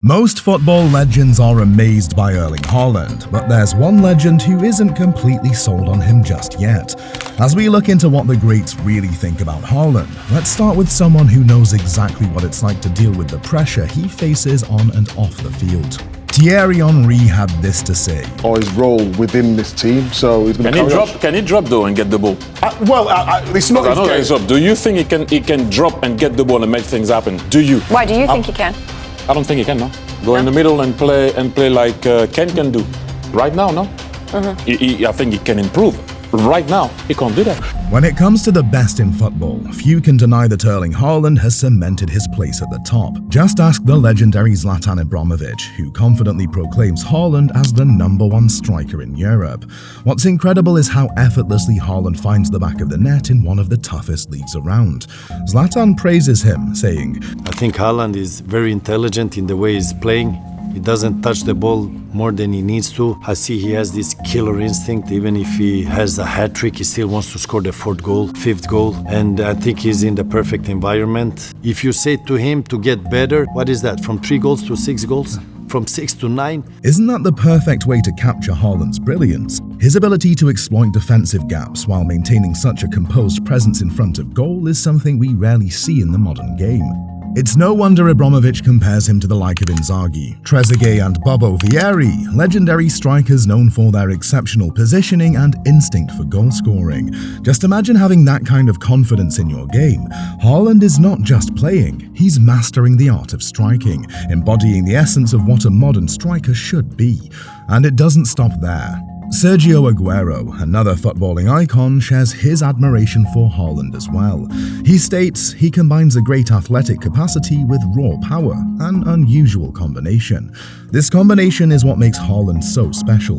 Most football legends are amazed by Erling Haaland, but there's one legend who isn't completely sold on him just yet. As we look into what the greats really think about Haaland, let's start with someone who knows exactly what it's like to deal with the pressure he faces on and off the field. Thierry Henry had this to say. Or his role within this team, so he's going to Can he drop though and get the ball? It's not his game. Do you think he can drop and get the ball and make things happen? Do you? Why do you think he can? I don't think he can, no. Go in the middle and play like Ken can do. Right now, no. I think he can improve. Right now, he can't do that. When it comes to the best in football, few can deny that Erling Haaland has cemented his place at the top. Just ask the legendary Zlatan Ibrahimovic, who confidently proclaims Haaland as the #1 striker in Europe. What's incredible is how effortlessly Haaland finds the back of the net in one of the toughest leagues around. Zlatan praises him, saying, I think Haaland is very intelligent in the way he's playing. He doesn't touch the ball more than he needs to. I see he has this killer instinct. Even if he has a hat trick, he still wants to score the 4th goal, 5th goal. And I think he's in the perfect environment. If you say to him to get better, what is that? From 3 goals to 6 goals? From 6 to 9? Isn't that the perfect way to capture Haaland's brilliance? His ability to exploit defensive gaps while maintaining such a composed presence in front of goal is something we rarely see in the modern game. It's no wonder Ibrahimovic compares him to the like of Inzaghi, Trezeguet and Bobo Vieri, legendary strikers known for their exceptional positioning and instinct for goal scoring. Just imagine having that kind of confidence in your game. Haaland is not just playing, he's mastering the art of striking, embodying the essence of what a modern striker should be. And it doesn't stop there. Sergio Aguero, another footballing icon, shares his admiration for Haaland as well. He states he combines a great athletic capacity with raw power, an unusual combination. This combination is what makes Haaland so special.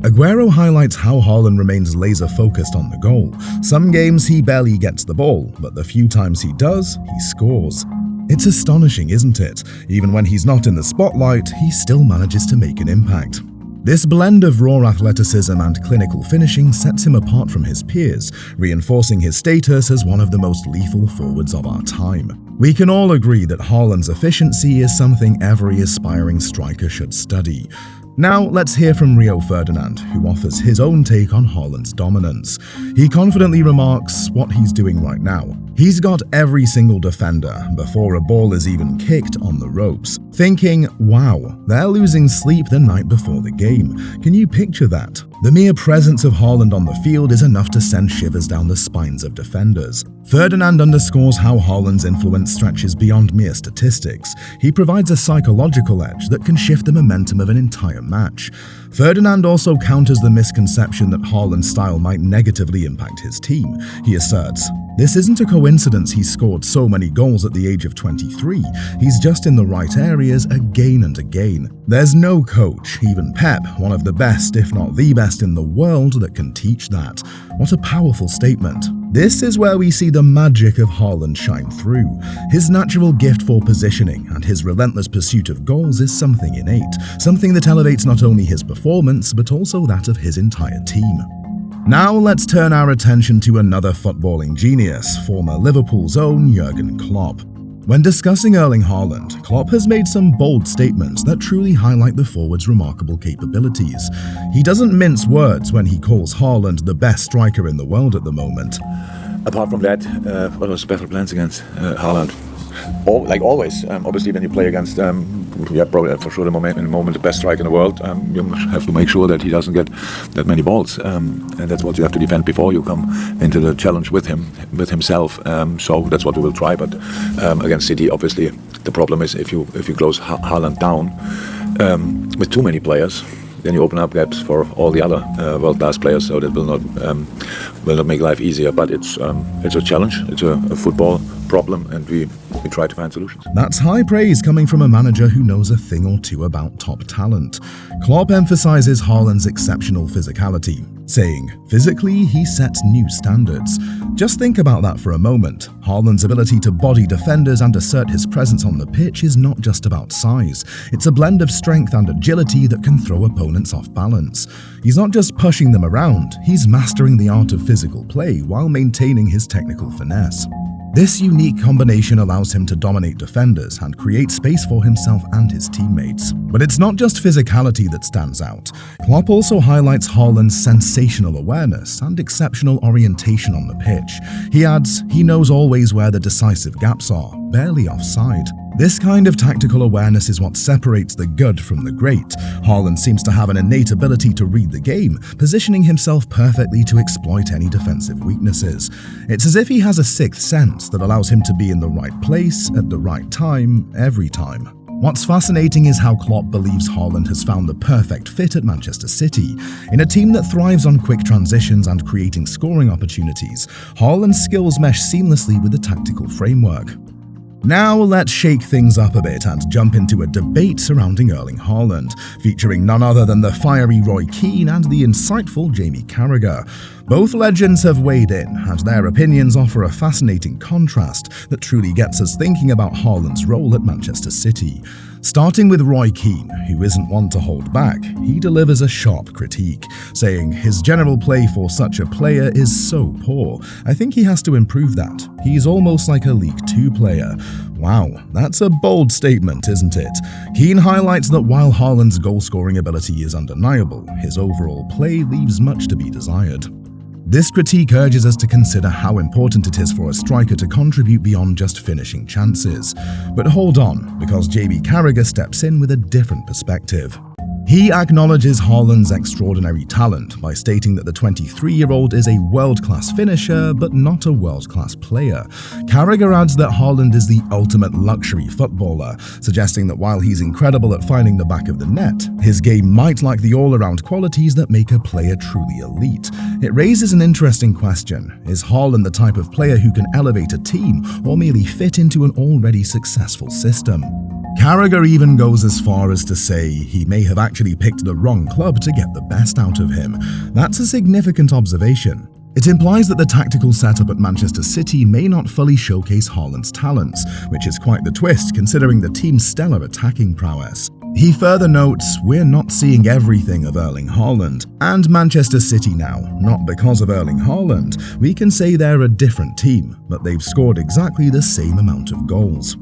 Aguero highlights how Haaland remains laser-focused on the goal. Some games he barely gets the ball, but the few times he does, he scores. It's astonishing, isn't it? Even when he's not in the spotlight, he still manages to make an impact. This blend of raw athleticism and clinical finishing sets him apart from his peers, reinforcing his status as one of the most lethal forwards of our time. We can all agree that Haaland's efficiency is something every aspiring striker should study. Now let's hear from Rio Ferdinand, who offers his own take on Haaland's dominance. He confidently remarks what he's doing right now. He's got every single defender, before a ball is even kicked, on the ropes, thinking, wow, they're losing sleep the night before the game. Can you picture that? The mere presence of Haaland on the field is enough to send shivers down the spines of defenders. Ferdinand underscores how Haaland's influence stretches beyond mere statistics. He provides a psychological edge that can shift the momentum of an entire match. Ferdinand also counters the misconception that Haaland's style might negatively impact his team. He asserts, this isn't a coincidence he scored so many goals at the age of 23. He's just in the right areas again and again. There's no coach, even Pep, one of the best, if not the best in the world, that can teach that. What a powerful statement. This is where we see the magic of Haaland shine through. His natural gift for positioning and his relentless pursuit of goals is something innate, something that elevates not only his performance but also that of his entire team. Now let's turn our attention to another footballing genius, former Liverpool's own Jurgen Klopp. When discussing Erling Haaland, Klopp has made some bold statements that truly highlight the forward's remarkable capabilities. He doesn't mince words when he calls Haaland the best striker in the world at the moment. Apart from that, what was special plans against Haaland? Like always, obviously when you play against, probably for sure in the moment the best striker in the world, you have to make sure that he doesn't get that many balls, and that's what you have to defend before you come into the challenge with himself. So that's what we will try. But against City, obviously the problem is if you close Haaland down with too many players, then you open up gaps for all the other world-class players. So that will not make life easier. But it's a challenge. It's a football problem, and we try to find solutions. That's high praise coming from a manager who knows a thing or two about top talent. Klopp emphasizes Haaland's exceptional physicality, saying, physically, he sets new standards. Just think about that for a moment. Haaland's ability to body defenders and assert his presence on the pitch is not just about size. It's a blend of strength and agility that can throw opponents off balance. He's not just pushing them around, he's mastering the art of physical play while maintaining his technical finesse. This unique combination allows him to dominate defenders and create space for himself and his teammates. But it's not just physicality that stands out. Klopp also highlights Haaland's sensational awareness and exceptional orientation on the pitch. He adds, he knows always where the decisive gaps are, barely offside. This kind of tactical awareness is what separates the good from the great. Haaland seems to have an innate ability to read the game, positioning himself perfectly to exploit any defensive weaknesses. It's as if he has a sixth sense that allows him to be in the right place, at the right time, every time. What's fascinating is how Klopp believes Haaland has found the perfect fit at Manchester City. In a team that thrives on quick transitions and creating scoring opportunities, Haaland's skills mesh seamlessly with the tactical framework. Now let's shake things up a bit and jump into a debate surrounding Erling Haaland, featuring none other than the fiery Roy Keane and the insightful Jamie Carragher. Both legends have weighed in, and their opinions offer a fascinating contrast that truly gets us thinking about Haaland's role at Manchester City. Starting with Roy Keane, who isn't one to hold back, he delivers a sharp critique, saying his general play for such a player is so poor. I think he has to improve that. He's almost like a League Two player. Wow, that's a bold statement, isn't it? Keane highlights that while Haaland's goal-scoring ability is undeniable, his overall play leaves much to be desired. This critique urges us to consider how important it is for a striker to contribute beyond just finishing chances. But hold on, because Jamie Carragher steps in with a different perspective. He acknowledges Haaland's extraordinary talent by stating that the 23-year-old is a world-class finisher, but not a world-class player. Carragher adds that Haaland is the ultimate luxury footballer, suggesting that while he's incredible at finding the back of the net, his game might lack the all-around qualities that make a player truly elite. It raises an interesting question. Is Haaland the type of player who can elevate a team, or merely fit into an already successful system? Carragher even goes as far as to say he may have actually picked the wrong club to get the best out of him. That's a significant observation. It implies that the tactical setup at Manchester City may not fully showcase Haaland's talents, which is quite the twist considering the team's stellar attacking prowess. He further notes, we're not seeing everything of Erling Haaland, and Manchester City now, not because of Erling Haaland. We can say they're a different team, but they've scored exactly the same amount of goals.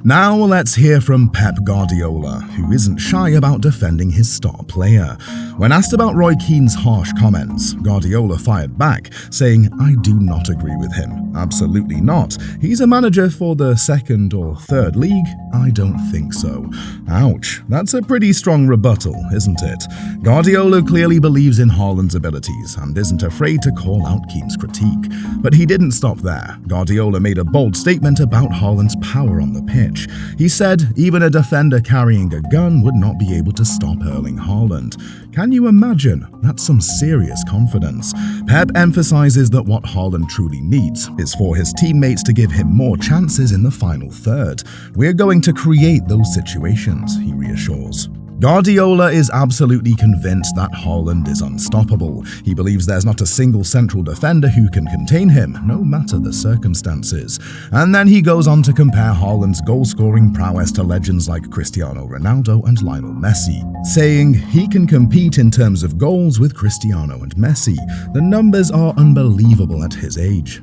Now let's hear from Pep Guardiola, who isn't shy about defending his star player. When asked about Roy Keane's harsh comments, Guardiola fired back, saying, I do not agree with him. Absolutely not. He's a manager for the second or third league? I don't think so. Ouch, that's a pretty strong rebuttal, isn't it? Guardiola clearly believes in Haaland's abilities and isn't afraid to call out Keane's critique. But he didn't stop there. Guardiola made a bold statement about Haaland's power on the pitch. He said, even a defender carrying a gun would not be able to stop Erling Haaland. Can you imagine? That's some serious confidence. Pep emphasizes that what Haaland truly needs is for his teammates to give him more chances in the final third. We're going to create those situations, he reassures. Guardiola is absolutely convinced that Haaland is unstoppable. He believes there's not a single central defender who can contain him, no matter the circumstances. And then he goes on to compare Haaland's goal-scoring prowess to legends like Cristiano Ronaldo and Lionel Messi, saying he can compete in terms of goals with Cristiano and Messi. The numbers are unbelievable at his age.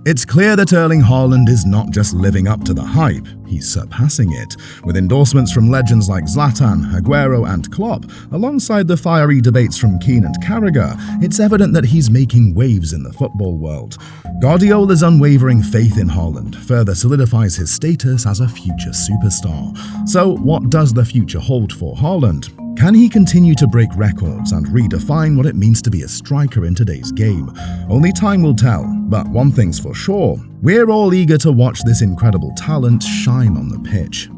It's clear that Erling Haaland is not just living up to the hype, he's surpassing it. With endorsements from legends like Zlatan, Aguero and Klopp, alongside the fiery debates from Keane and Carragher, it's evident that he's making waves in the football world. Guardiola's unwavering faith in Haaland further solidifies his status as a future superstar. So what does the future hold for Haaland? Can he continue to break records and redefine what it means to be a striker in today's game? Only time will tell, but one thing's for sure, we're all eager to watch this incredible talent shine on the pitch.